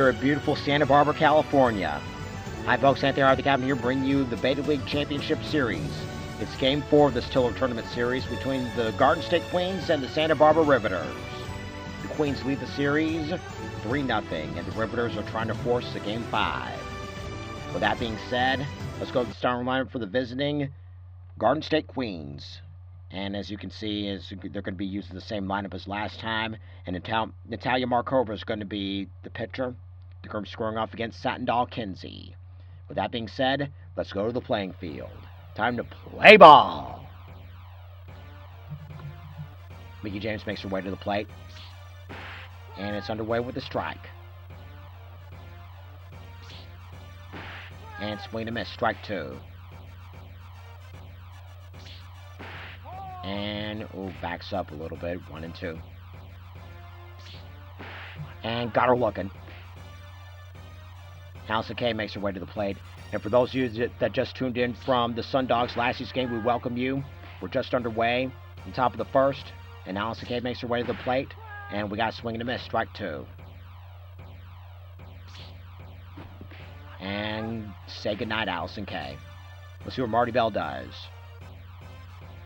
here at beautiful Santa Barbara, California. Hi folks, Anthony R. the Captain here, bringing you the Beta League Championship Series. It's Game 4 of this Tiller Tournament Series between the Garden State Queens and the Santa Barbara Riveters. The Queens lead the series 3-0, and the Riveters are trying to force a Game 5. With that being said, let's go to the starting lineup for the visiting Garden State Queens. And as you can see, they're going to be using the same lineup as last time. And Natalia Markova is going to be the pitcher. They're going to be scoring off against Satin Doll Kinsey. With that being said, let's go to the playing field. Time to play ball. Mickey James makes her way to the plate. And it's underway with the strike. And swing and miss, strike 2. And, backs up a little bit, 1-2. And got her looking. Allison Kay makes her way to the plate. And for those of you that just tuned in from the Sundogs last week's game, we welcome you. We're just underway on top of the first. And Allison Kay makes her way to the plate. And we got a swing and a miss, strike 2. And say goodnight, Allison Kay. Let's see what Marty Bell does.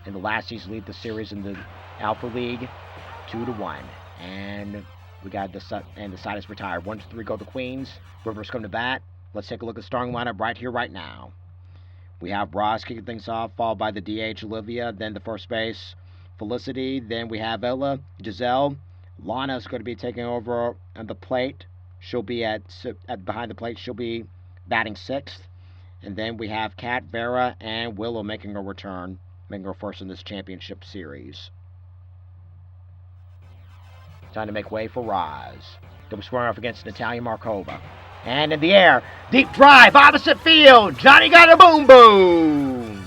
And the Lassies lead the series in the Alpha League 2-1. And we got the side is retired. 1-3 go the Queens. Rivers come to bat. Let's take a look at the starting lineup right here, right now. We have Roz kicking things off, followed by the DH Olivia, then the first base Felicity. Then we have Ella, Giselle. Lana's going to be taking over on the plate. She'll be at behind the plate. She'll be batting 6th. And then we have Kat, Vera, and Willow making a return. Making her first in this championship series. Time to make way for Roz. They'll be squaring off against Natalia Markova. And in the air, deep drive, opposite field. Johnny got a boom boom.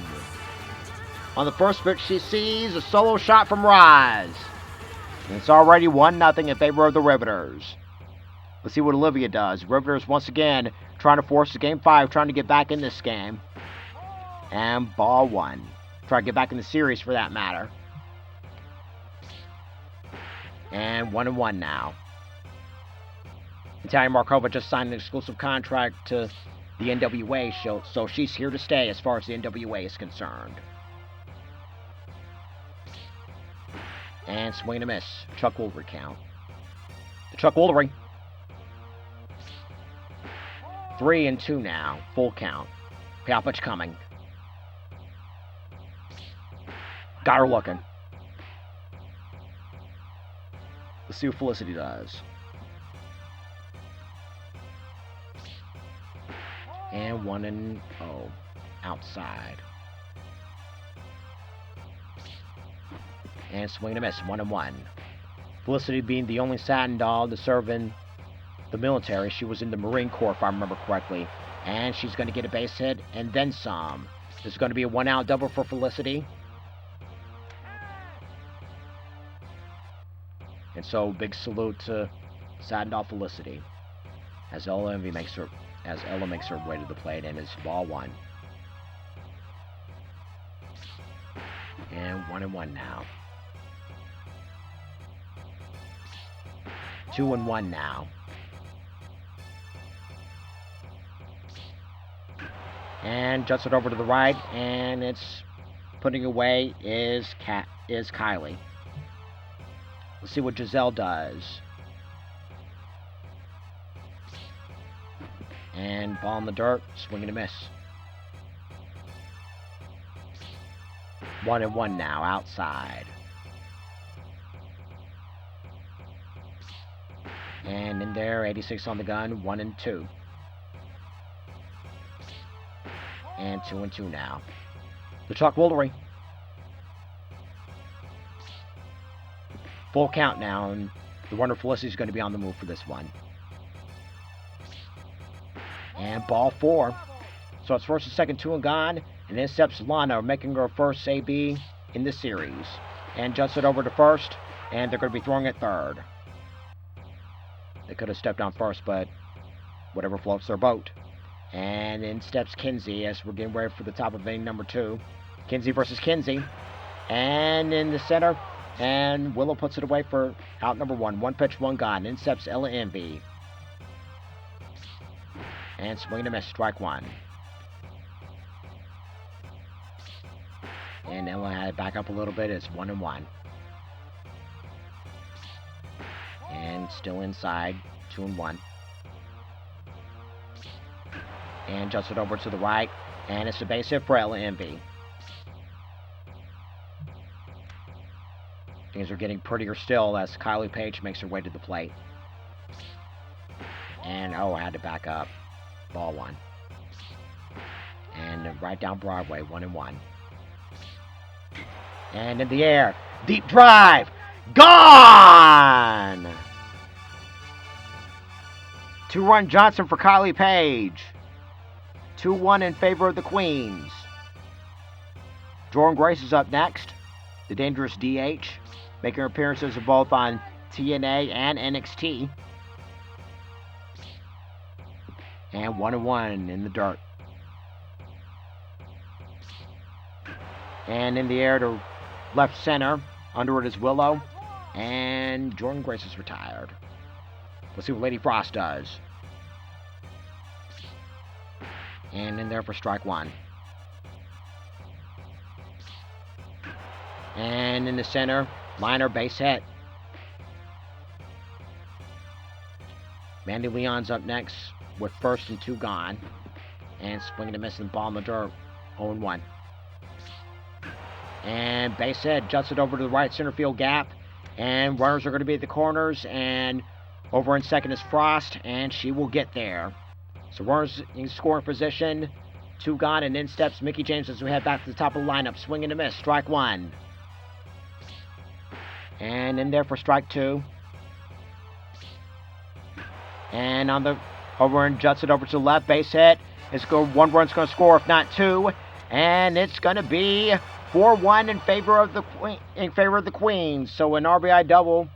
On the first pitch, she sees a solo shot from Roz. And it's already 1-0 in favor of the Riveters. Let's see what Olivia does. Riveters once again trying to force the Game 5, trying to get back in this game. And ball 1. Try to get back in the series for that matter. And 1-1 now. Natalia Markova just signed an exclusive contract to the NWA, so she's here to stay as far as the NWA is concerned. And swing and a miss. Chuck Woolery count. Chuck Woolery. 3-2 now. Full count. How much coming? Got her looking. Let's see what Felicity does. And 1-0 outside. And swing and a miss, 1-1. Felicity being the only Satin doll to serve in the military. She was in the Marine Corps, if I remember correctly. And she's going to get a base hit and then some. This is going to be a 1-out double for Felicity. And so, big salute to Satin Doll Felicity as Ella makes her way to the plate, and it's ball 1. And 1-1 now. 2-1 now. And juts it over to the right, and it's putting away is Kylie. Let's see what Giselle does. And ball in the dirt, swing and a miss. 1-1 now, outside. And in there, 86 on the gun, 1-2. And 2-2 now. The Chuck Woolery. Full count now, and the Wonder Felicity is going to be on the move for this one. And ball 4. So it's first and second, 2 and gone. And then steps Lana, making her first AB in the series. And juts it over to first, and they're going to be throwing it third. They could have stepped on first, but whatever floats their boat. And in steps Kinsey as we're getting ready for the top of inning number 2. Kinsey versus Kinsey. And in the center, and Willow puts it away for out number 1. 1 pitch, 1 gone. In steps Ella Envy. And swing and a miss, strike one. And then we'll have it back up a little bit. It's 1-1. And still inside, 2-1. And just it over to the right. And it's a base hit for Ella Envy. Things are getting prettier still as Kylie Page makes her way to the plate. And, I had to back up. Ball one. And right down Broadway, 1-1. And in the air, deep drive, gone! 2-run Johnson for Kylie Page. 2-1 in favor of the Queens. Jordan Grace is up next. The dangerous DH, making appearances both on TNA and NXT. And 1-1 in the dirt. And in the air to left center. Under it is Willow. And Jordan Grace is retired. Let's see what Lady Frost does. And in there for strike one. And in the center, liner, base hit. Mandy Leon's up next with first and 2 gone. And swinging a miss and ball in the dirt, 0-1. And base hit, juts it over to the right center field gap. And runners are going to be at the corners. And over in second is Frost, and she will get there. So runners in scoring position, 2 gone, and in steps Mickie James as we head back to the top of the lineup. Swing and a miss, strike one. And in there for strike 2. And on the over and juts it over to the left, base hit. It's go 1 run's going to score, if not 2, and it's going to be 4-1 in favor of the Queens. So an RBI double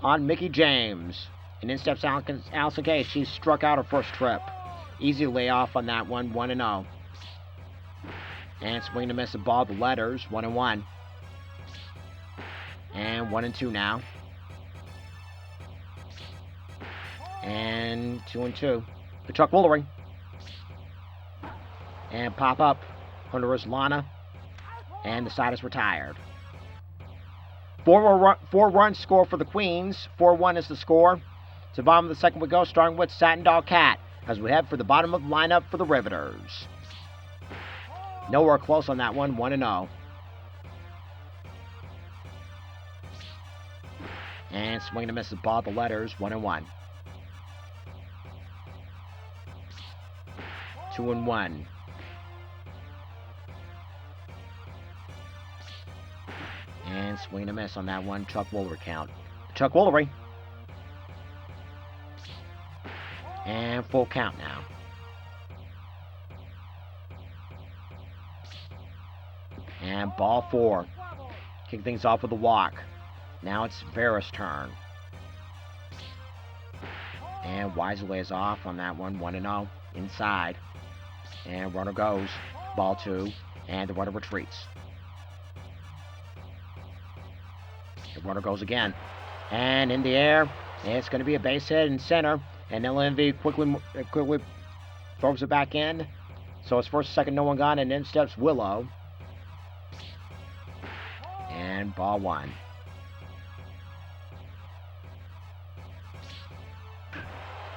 on Mickie James. And in steps Allison Kay. She struck out her first trip. Easy layoff on that one, 1-0. And swing to miss a ball, the letters, 1-1. And 1-2 now. And 2-2. The Chuck Woolery. And pop up. Under is Lana. And the side is retired. 4 runs score for the Queens. 4-1 is the score. To the bottom of the second we go, starting with Satin Dog Cat, as we head for the bottom of the lineup for the Riveters. Nowhere close on that one, 1-0. And swing to miss the ball, the letters, 1-1. 2-1. And swing and a miss on that one, Chuck Woolery count. Chuck Woolery. And full count now. And ball 4. Kick things off with a walk. Now it's Vera's turn. And Wisely is off on that one, 1-0. Inside. And runner goes. Ball 2. And the runner retreats. The runner goes again. And in the air, it's going to be a base hit in center. And LMV quickly throws it back in. So it's first, second, no one gone. And in steps Willow. And ball 1.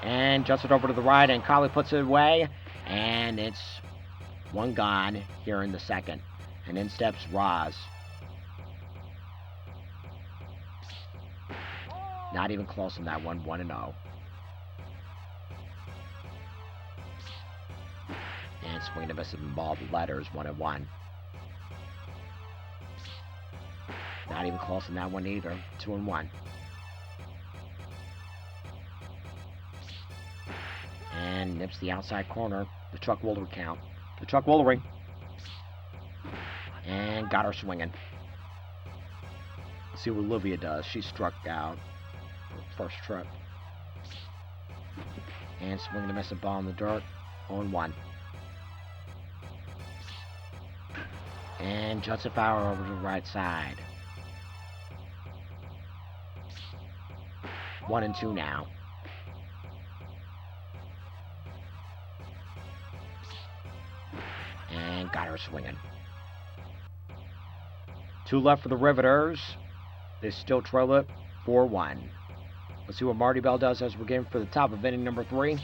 And juts it over to the right. And Collie puts it away. And it's 1 gone here in the second. And in steps Roz. Not even close on that one, 1-0. And swing to miss the ball, the letters, 1-1. Not even close on that one either, 2-1. And nips the outside corner, the Chuck Woolery count. The Chuck Woolery. And got her swinging. Let's see what Olivia does. She struck out. First trip. And swinging to miss a ball in the dirt. 0-1. And Judson Fowler over to the right side. 1-2 now. and got her swinging. 2 left for the Riveters. They still trail it 4-1. Let's see what Marty Bell does as we're getting for the top of inning number 3.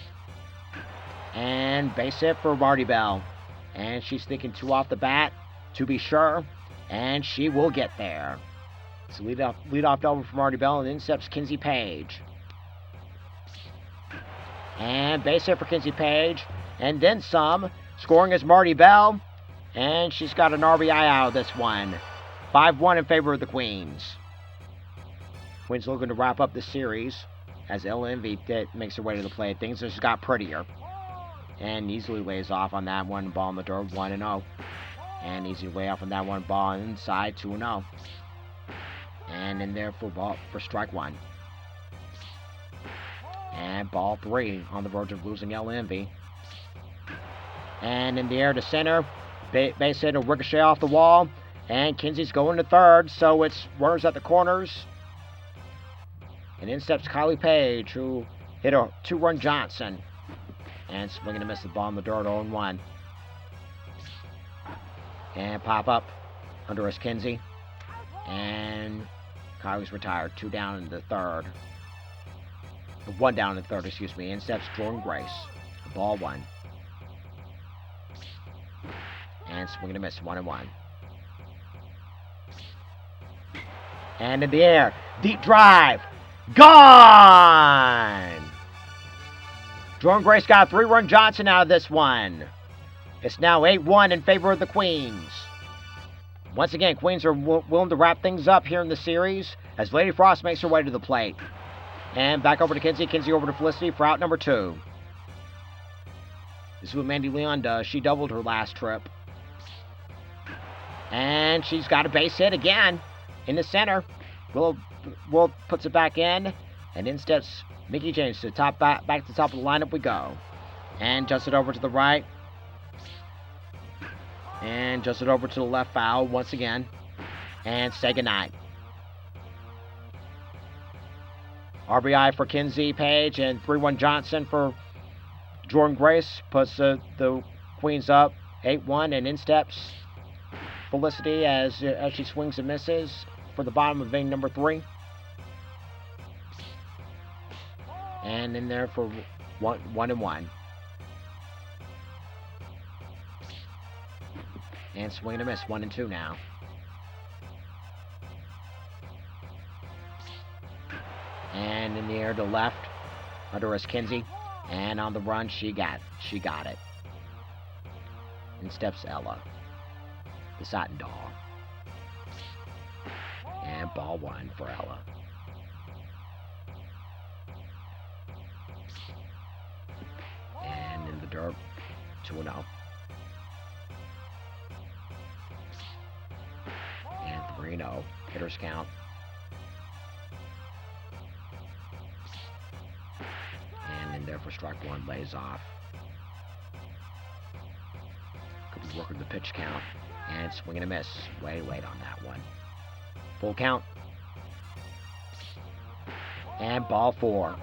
And base hit for Marty Bell. And she's thinking 2 off the bat, to be sure. And she will get there. So lead off double for Marty Bell, and in steps Kinsey Page. And base hit for Kinsey Page. And then some. Scoring is Marty Bell. And she's got an RBI out of this one. 5-1 in favor of the Queens. Queens looking to wrap up the series as Ella Envy makes her way to the plate. Things just got prettier. And easily lays off on that one. Ball in the dirt, 1-0. And easy lay off on that one. Ball inside, 2-0. And in there for strike 1. And ball 3 on the verge of losing Ella Envy. And in the air to center. Base hit, a ricochet off the wall. And Kinsey's going to third, so it's runners at the corners. And in steps Kylie Page, who hit a 2-run Johnson. And swinging to miss the ball in the dirt, 0-1. And pop up under us Kinsey. And Kylie's retired. 2 down in the third. 1 down in the third, excuse me. In steps Jordan Grace. Ball 1. And swinging to miss, 1-1. And in the air, deep drive. Gone! Jordan Grace got a 3-run Johnson out of this one. It's now 8-1 in favor of the Queens. Once again, Queens are willing to wrap things up here in the series as Lady Frost makes her way to the plate. And back over to Kinsey. Kinsey over to Felicity for out number 2. This is what Mandy Leon does. She doubled her last trip. And she's got a base hit again in the center. Will puts it back in, and in steps Mickey James to back to the top of the lineup we go. And just it over to the right. And just it over to the left foul once again. And say goodnight. RBI for Kinsey Page and 3-1 Johnson for Jordan Grace. Puts the Queens up 8-1, and in steps Felicity as she swings and misses for the bottom of inning number 3. And in there for 1-1. And swing and a miss, 1-2 now. And in the air to left, under us Kinsey. And on the run, she got it. In steps Ella, the Satin Dog. And ball 1 for Ella. And in the dirt, 2-0. And 3-0. Hitters count. And in there for strike 1, lays off. Could be working the pitch count. And swing and a miss. Way late on that one. Full count. And ball 4.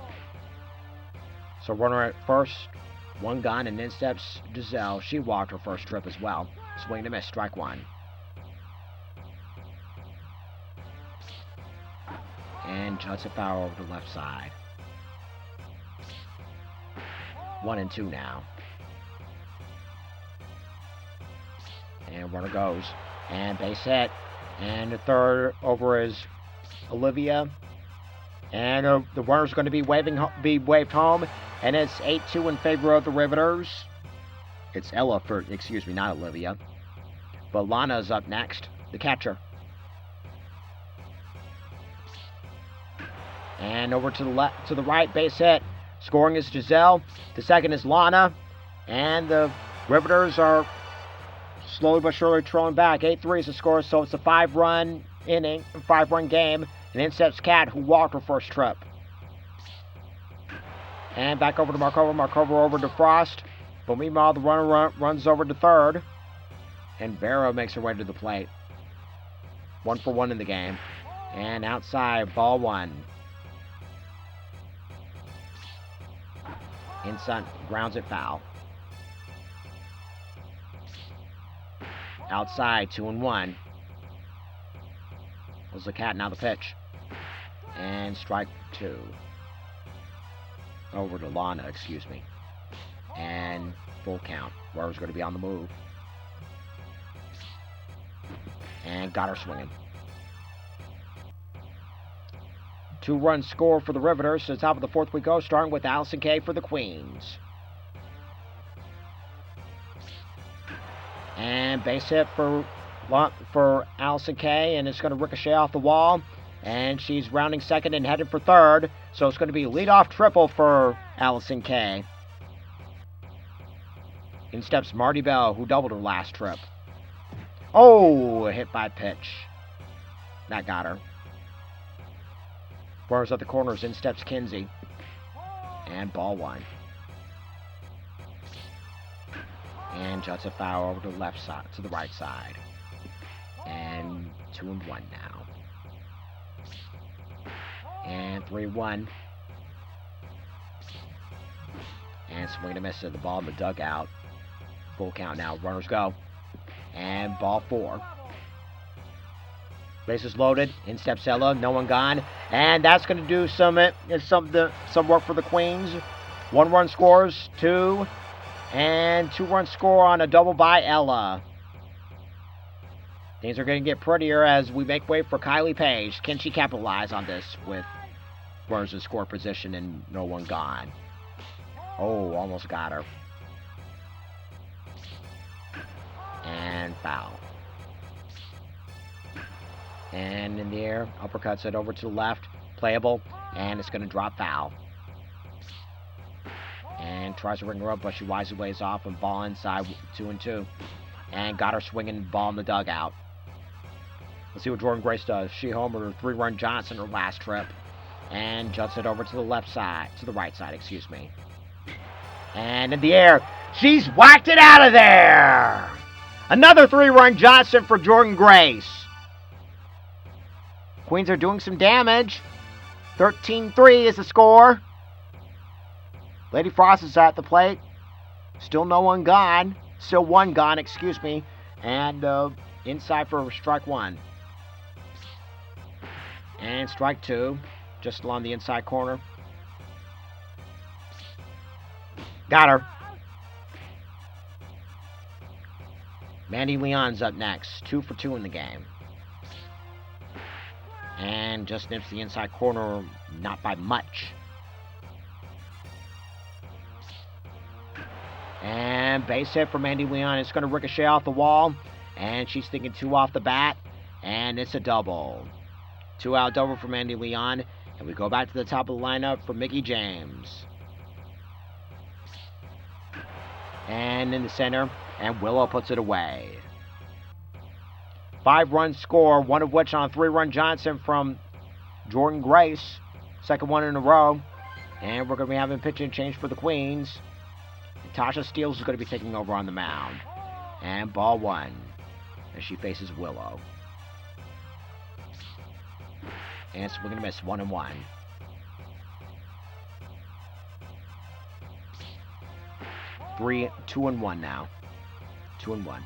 So runner at first, 1 gone, and in steps Giselle. She walked her first trip as well. Swing and a miss, strike 1. And juts a foul over the left side. 1-2 now. And runner goes. And base hit. And the third over is Olivia. And the runner's going to be waved home. And it's 8-2 in favor of the Riveters. It's Ella for, excuse me, not Olivia. But Lana's up next, the catcher. And over to the left, to the right, base hit. Scoring is Giselle. The second is Lana. And the Riveters are slowly but surely trailing back. 8-3 is the score, so it's a 5-run inning, 5-run game. And in steps Kat, who walked her first trip. And back over to Markova. Markova over to Frost. But meanwhile, the runner runs over to third. And Vera makes her way to the plate. 1-for-1 in the game. And outside, ball 1. Inside, grounds it foul. outside, 2-1. Was the cat, now the pitch. And strike 2. Over to Lana, excuse me. And full count. Warrior's going to be on the move. And got her swinging. 2-run score for the Riveters. To the top of the fourth we go, starting with Allison Kay for the Queens. And base hit for Allison Kay, and it's going to ricochet off the wall. And she's rounding second and headed for third. So it's going to be leadoff triple for Allison Kay. In steps Marty Bell, who doubled her last trip. Oh, hit by pitch. That got her. Runners at the corners, in steps Kinsey. And ball 1. And juts a foul over to the left side, to the right side. And 2-1 now. And 3-1. And swing and a miss at the ball in the dugout. Full count now. Runners go. And ball 4. Bases loaded. In steps Ella. No one gone. And that's going to do some work for the Queens. 1-run scores. 2. And 2-run score on a double by Ella. Things are going to get prettier as we make way for Kylie Page. Can she capitalize on this with runners in score position and no one gone? Oh, almost got her. And foul. And in the air, uppercuts it over to the left. Playable. And it's going to drop foul. And tries to ring her up, but she wisely lays off and ball inside 2-2. And got her swinging ball in the dugout. Let's see what Jordan Grace does. She homered her 3-run Johnson her last trip. And juts it over to the left side. To the right side, excuse me. And in the air, she's whacked it out of there! Another 3-run Johnson for Jordan Grace. Queens are doing some damage. 13-3 is the score. Lady Frost is at the plate. Still no one gone. Still one gone, excuse me. And inside for strike 1. And strike 2. Just along the inside corner. Got her. Mandy Leon's up next. 2 for 2 in the game. And just nips the inside corner, not by much. And base hit for Mandy Leon. It's going to ricochet off the wall. And she's thinking 2 off the bat. And it's a double. 2-out double for Mandy Leon. And we go back to the top of the lineup for Mickey James. And in the center. And Willow puts it away. 5-run score. One of which on a 3-run Johnson from Jordan Grace. Second one in a row. And we're going to be having pitching change for the Queens. Tasha Steele is going to be taking over on the mound. And ball 1 as she faces Willow. And swing and a miss, 1-1. Three, 2-1 now. 2-1.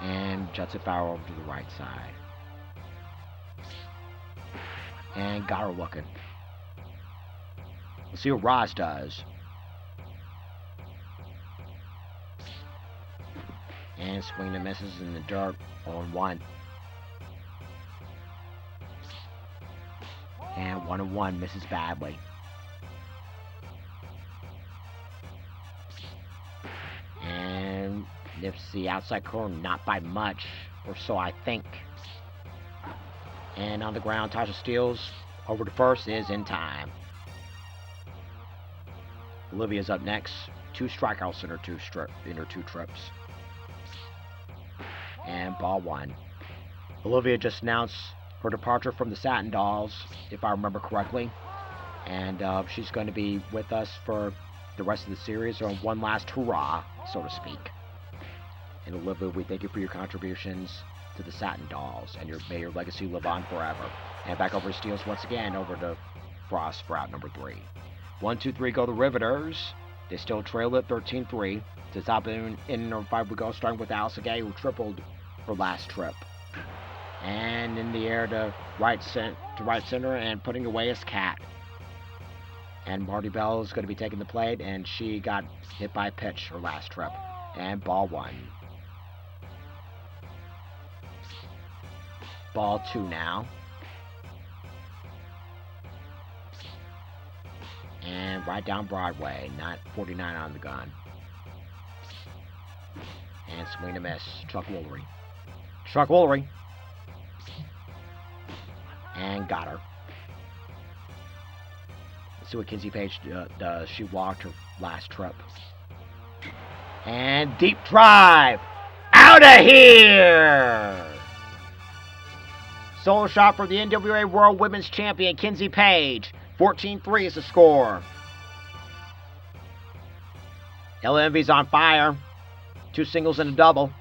And juts it foul over to the right side. And got her looking. Let's see what Roz does. And swing and misses in the dirt. 0-1. And 1-1 misses badly. And nips the outside corner, not by much, or so I think. And on the ground, Tasha Steele's over to first is in time. Olivia's up next. 2 strikeouts in her two trips. And ball 1. Olivia just announced her departure from the Satin Dolls, if I remember correctly. And she's going to be with us for the rest of the series, or one last hurrah, so to speak. And Olivia, we thank you for your contributions to the Satin Dolls, and may your legacy live on forever. And back over to Steels once again, over to Frost for out number 3. 1, 2, 3 go the Riveters. They still trail it 13-3. To top in number 5 we go, starting with Alice Gay, who tripled her last trip. And in the air to right center and putting away his cat. And Marty Bell is going to be taking the plate, and she got hit by a pitch her last trip. And ball 1. Ball 2 now. And right down Broadway, not 49 on the gun. And swing and miss. Chuck Woolery. Chuck Woolery. And got her. Let's see what Kinsey Page does. She walked her last trip. And deep drive. Out of here! Solo shot for the NWA World Women's Champion, Kinsey Page. 14-3 is the score. LMV's on fire. 2 singles and a double.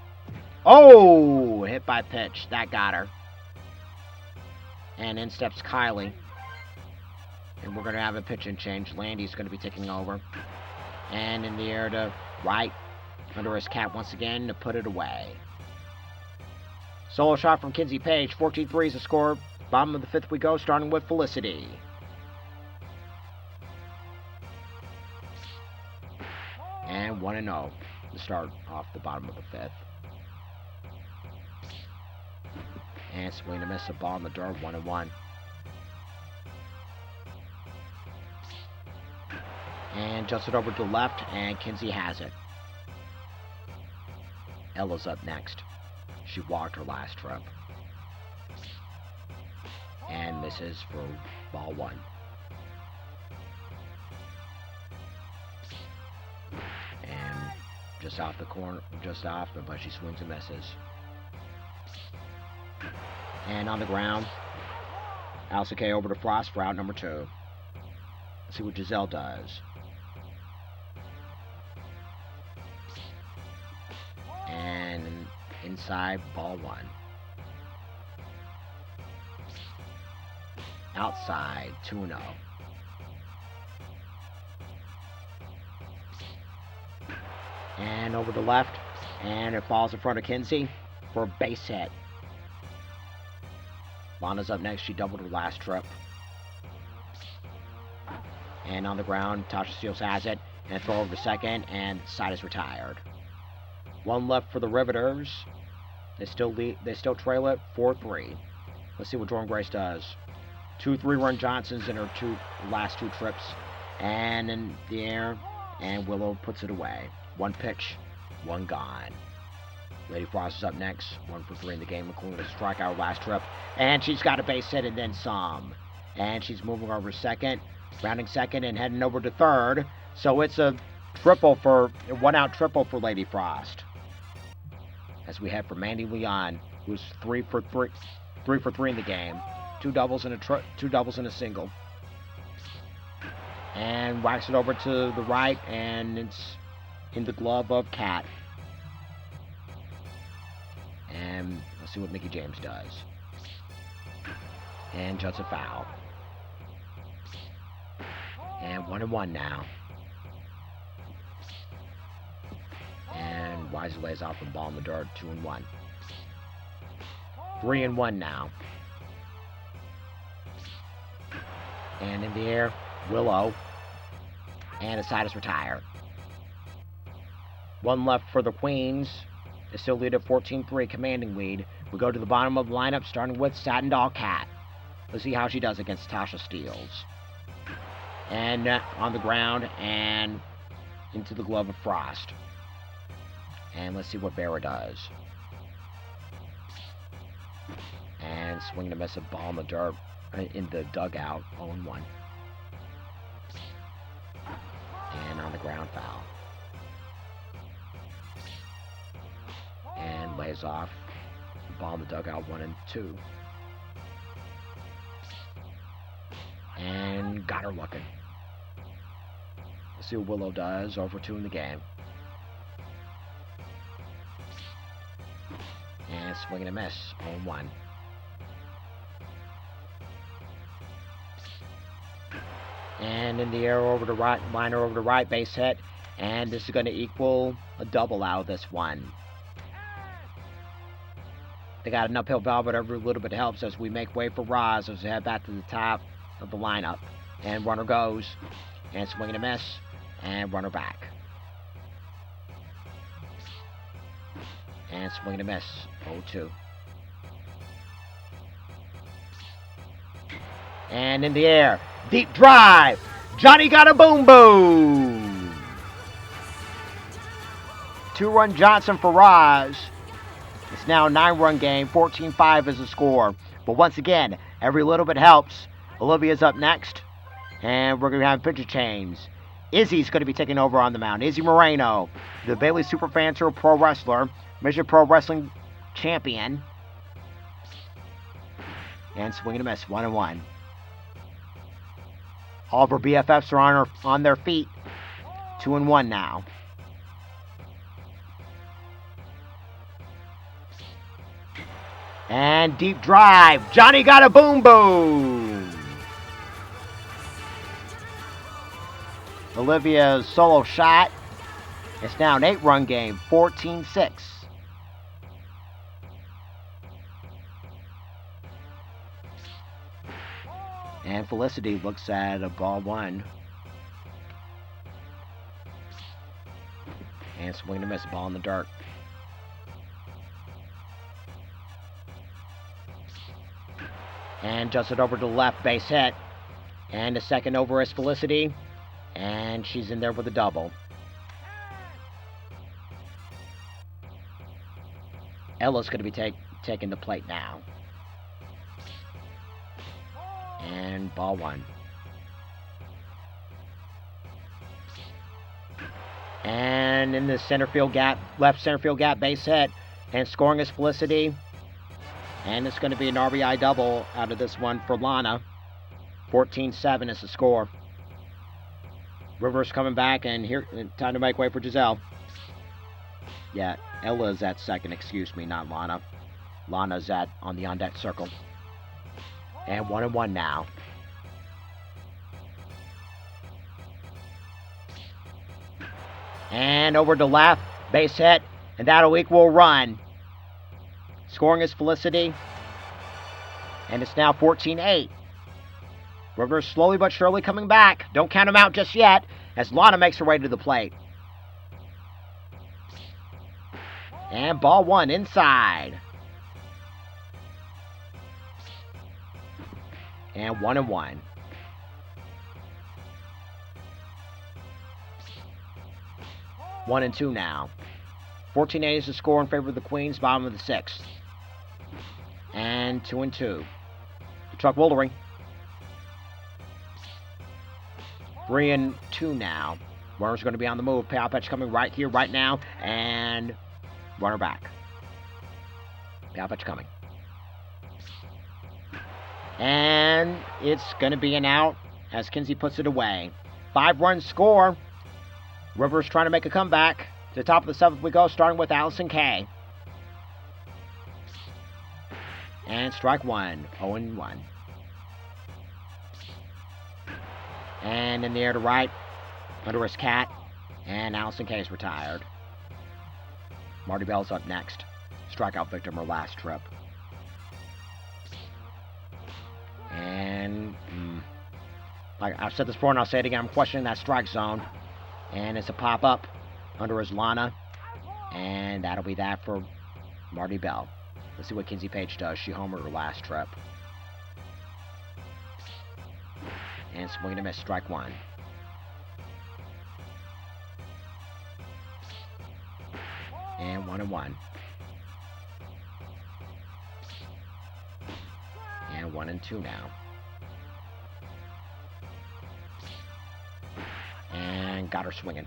Oh! Hit by pitch. That got her. And in steps Kylie. And we're going to have a pitch and change. Landy's going to be taking over. And in the air to right. Under his cap once again to put it away. Solo shot from Kinsey Page. 14-3 is the score. Bottom of the 5th we go, starting with Felicity. And 1-0 to start off the bottom of the 5th. And swing and miss, a ball in the dirt, 1-1. And just it over to the left, and Kinsey has it. Ella's up next. She walked her last trip. And misses for ball 1. And just off the corner, but she swings and misses. And on the ground, Alice Kay over to Frost for out number 2. Let's see what Giselle does. And inside, ball 1. Outside, 2-0. And over to left, and it falls in front of Kinsey for a base hit. Lana's up next. She doubled her last trip. And on the ground, Tasha Steeles has it, and throw over to second, and the side is retired. 1 left for the Riveters. They still trail it 4-3. Let's see what Jordan Grace does. 2 3-run Johnsons in her last 2 trips, and in the air, and Willow puts it away. 1 pitch, 1 gone. Lady Frost is up next. 1 for 3 in the game, including a strikeout last trip, and she's got a base hit and then some. And she's moving over to second, rounding second, and heading over to third. So it's a 1-out triple for Lady Frost. As we head for Mandy Leon, who's 3 for 3 in the game. 2 doubles and a single. And whacks it over to the right, and it's in the glove of Cat. And let's see what Mickey James does. And just a foul. And 1-1 now. And Weiser lays off the ball in the dirt, 2-1. 3-1 now. And in the air, Willow. And the side is retired. 1 left for the Queens. They still lead at 14-3, commanding lead. We go to the bottom of the lineup, starting with Satin Doll Cat. Let's see how she does against Tasha Steeles. And on the ground, and into the glove of Frost. And let's see what Vera does. And swing to miss, a ball in the dirt, in the dugout, 0-1. And on the ground, foul. And lays off, the ball in the dugout, 1-2. And got her looking. Let's see what Willow does, over 2 in the game. And swing and a miss, 0-1. And in the air over the right, liner over the right, base hit. And this is going to equal a double out of this one. They got an uphill battle, but every little bit helps as we make way for Roz as we head back to the top of the lineup. And runner goes, and swing and a miss, and runner back. And swing and a miss, 0-2. And in the air, deep drive, Johnny got a boom boom. 2-run Johnson for Roz. It's now a 9-run game, 14-5 is the score. But once again, every little bit helps. Olivia's up next, and we're going to have pitcher change. Izzy's going to be taking over on the mound. Izzy Moreno, the Bailey Superfan Tour Pro Wrestler, Mission Pro Wrestling Champion. And swing and a miss, 1-1. All of our BFFs are on their feet. 2-1 now. And deep drive. Johnny got a boom boom. Olivia's solo shot. It's now an 8-run game, 14-6. And Felicity looks at a ball 1. And swing to miss, ball in the dirt. And just it over to the left, base hit. And the second over is Felicity. And she's in there with a double. Ella's going to be taking the plate now. And ball 1. And in the center field gap, left center field gap, base hit. And scoring is Felicity. And it's going to be an RBI double out of this one for Lana. 14-7 is the score. Rivers coming back, and here, time to make way for Giselle. Yeah, Ella's at second, excuse me, not Lana. Lana's on the on-deck circle. And 1-1 now. And over to left, base hit, and that'll equal a run. Scoring is Felicity. And it's now 14-8. Rivers slowly but surely coming back. Don't count him out just yet, as Lana makes her way to the plate. And ball 1 inside. And 1-1. One and 2 now. 14-8 is the score in favor of the Queens, bottom of the 6th. And 2-2. The truck Wildering. 3-2 now. Runner's going to be on the move. Payout pitch coming right here, right now. And runner back. Payout pitch coming. And it's going to be an out as Kinsey puts it away. 5-run score. Rivers trying to make a comeback. To the top of the 7th we go, starting with Allison Kay. And strike 1, 0-1. And in the air to right, under his cat, and Allison Kay's retired. Marty Bell's up next. Strikeout victim her last trip. And, like I've said this before and I'll say it again, I'm questioning that strike zone. And it's a pop-up under his Lana. And that'll be that for Marty Bell. Let's see what Kinsey Page does. She homered her last trip. And swing and a miss, strike 1. And 1-1. And 1-2 now. And got her swinging.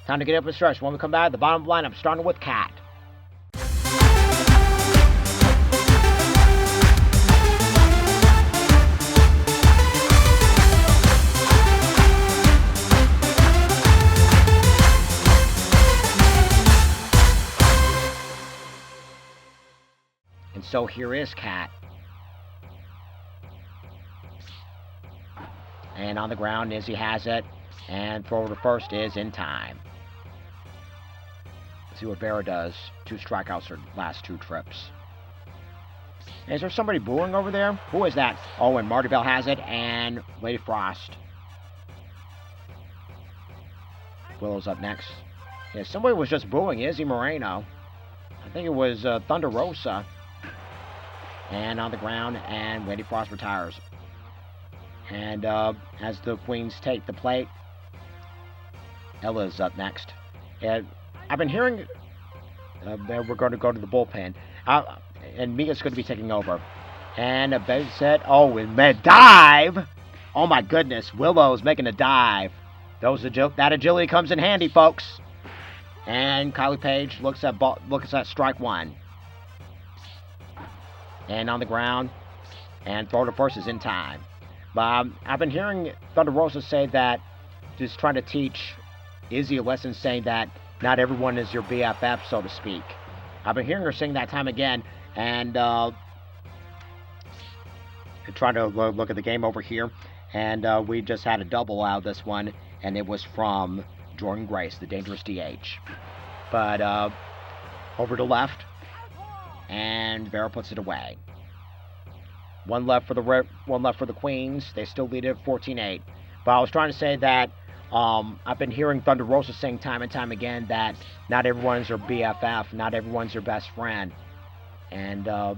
Time to get up and stretch. When we come back, the bottom lineup starting with Cat. And so here is Cat. And on the ground, Izzy has it. And throw over to first is in time. Let's see what Vera does. 2 strikeouts her last 2 trips. Is there somebody booing over there? Who is that? Oh, and Marty Bell has it, and Lady Frost. Willow's up next. Yeah, somebody was just booing Izzy Moreno. I think it was Thunder Rosa. And on the ground, and Lady Frost retires. And as the Queens take the plate, Ella's up next. And I've been hearing that we're going to go to the bullpen. And Mia's going to be taking over. And a base set. Oh, and dive! Oh my goodness, Willow's making a dive. That agility comes in handy, folks. And Kylie Page looks at strike 1. And on the ground. And throw to first is in time. I've been hearing Thunder Rosa say that, just trying to teach Izzy a lesson, saying that not everyone is your BFF, so to speak. I've been hearing her sing that time again, and trying to look at the game over here, and we just had a double out of this one, and it was from Jordan Grace, the dangerous DH. But over to left, and Vera puts it away. One left for the Queens. They still lead it 14-8. But I was trying to say that I've been hearing Thunder Rosa sing time and time again that not everyone's your BFF, not everyone's your best friend. And I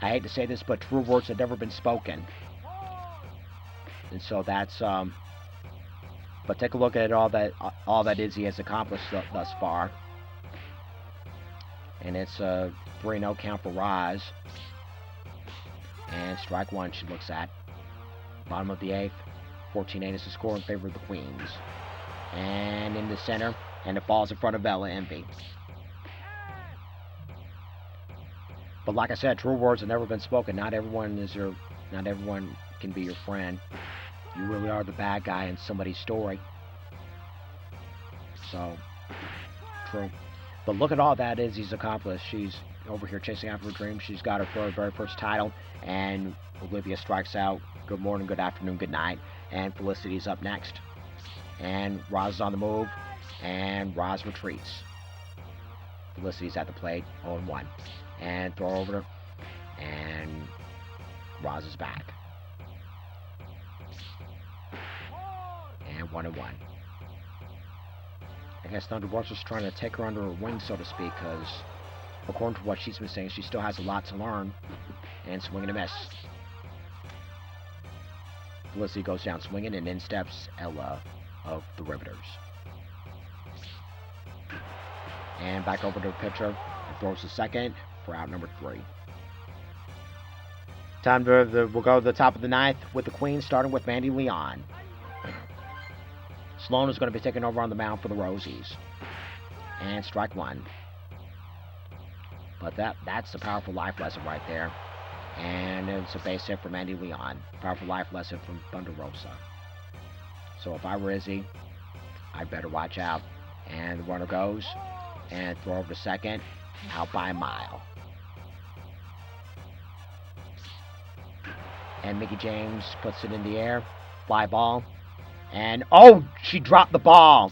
hate to say this, but true words have never been spoken. And so that's but take a look at all that Izzy has accomplished thus far. And it's a 3-0 count for Roz. And strike 1 she looks at. Bottom of the 8th. 14-8 is the score in favor of the Queens. And in the center. And it falls in front of Bella Envy. But like I said, true words have never been spoken. Not everyone can be your friend. You really are the bad guy in somebody's story. So, true. But look at all that Izzy's accomplished. She's over here chasing after her dream. She's got her very first title. And Olivia strikes out. Good morning, good afternoon, good night. And Felicity's up next. And Roz is on the move. And Roz retreats. Felicity's at the plate. 0-1. And throw over. And Roz is back. And 1-1. I guess Thunder Rosa's trying to take her under her wing, so to speak, because according to what she's been saying, she still has a lot to learn. And swing and a miss. Felicity goes down swinging, and in steps Ella of the Riveters. And back over to the pitcher. And throws the second for out number 3. We'll go to the top of the 9th with the Queens, starting with Mandy Leon. Sloan is going to be taking over on the mound for the Rosies. And strike 1. But that's a powerful life lesson right there. And it's a base hit for Mandy Leon. Powerful life lesson from Thunder Rosa. So if I were Izzy, I'd better watch out. And the runner goes. And throw over to second. Out by a mile. And Mickey James puts it in the air. Fly ball. And, oh, she dropped the ball.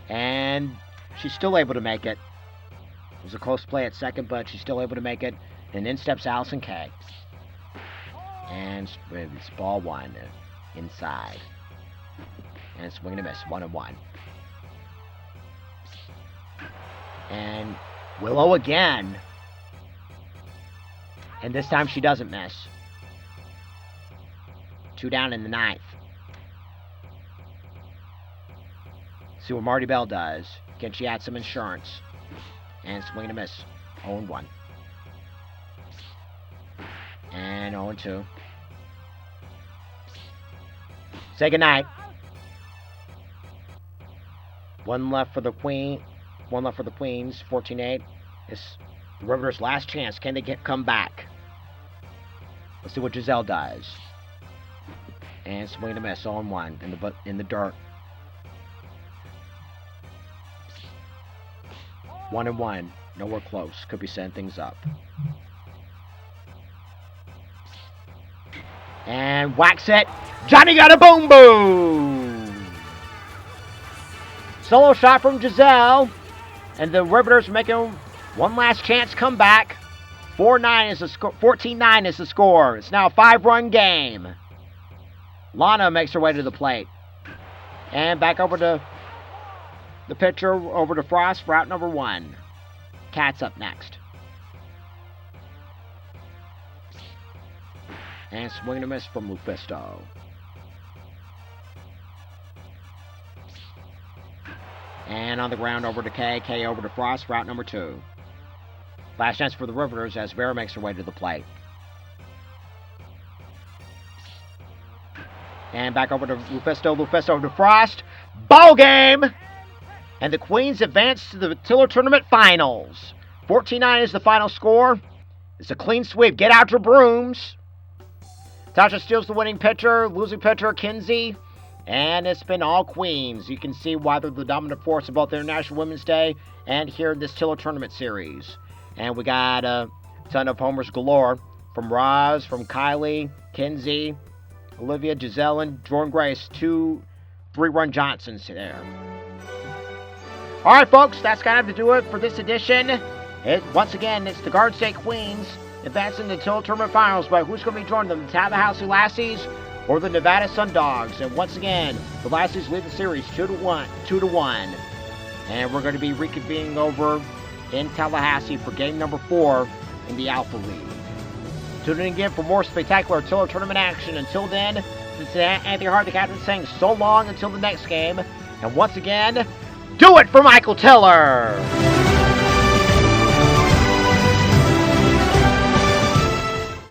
And she's still able to make it. It was a close play at second, but she's still able to make it. And in steps Allison Kay. And it's ball 1 inside. And swing and a miss. 1-1. And Willow again. And this time she doesn't miss. 2 down in the 9th. See what Marty Bell does. Can she add some insurance? And swing and a miss. 0-1. And 0-2. Say goodnight. One left for the Queens. 14-8. It's the Riveters' last chance. Can they come back? Let's see what Giselle does. And swing and a miss. 0-1 in the dirt. 1-1. Nowhere close. Could be setting things up. And whacks it. Johnny got a boom boom. solo shot from Giselle. And the Riveters making one last chance comeback. 14-9 is the score. It's now a 5-run game. Lana makes her way to the plate. And back over to the pitcher, over to Frost for out number 1. Cat's up next. And swing and a miss from Lufisto. And on the ground over to K. K over to Frost for out number 2. Last chance for the Riveters as Vera makes her way to the plate. And back over to Lufisto. Lufisto over to Frost. Ball game! And the Queens advance to the Tiller Tournament Finals. 14-9 is the final score. It's a clean sweep. Get out your brooms. Tasha steals the winning pitcher. Losing pitcher, Kinsey. And it's been all Queens. You can see why they're the dominant force of both International Women's Day and here in this Tiller Tournament Series. And we got a ton of homers galore from Roz, from Kylie, Kinsey, Olivia, Giselle, and Jordan Grace. 2 3-run Johnsons there. All right, folks, that's going to have to do it for this edition. Once again, it's the Garden State Queens advancing to the Tiller Tournament Finals. But who's going to be joining them? The Tallahassee Lassies or the Nevada Sun Dogs? And once again, the Lassies lead the series 2-1. And we're going to be reconvening over in Tallahassee for game number 4 in the Alpha League. Tune in again for more spectacular Tiller Tournament action. Until then, this is Anthony Hart, the captain, saying so long until the next game. And once again, do it for Michael Tiller!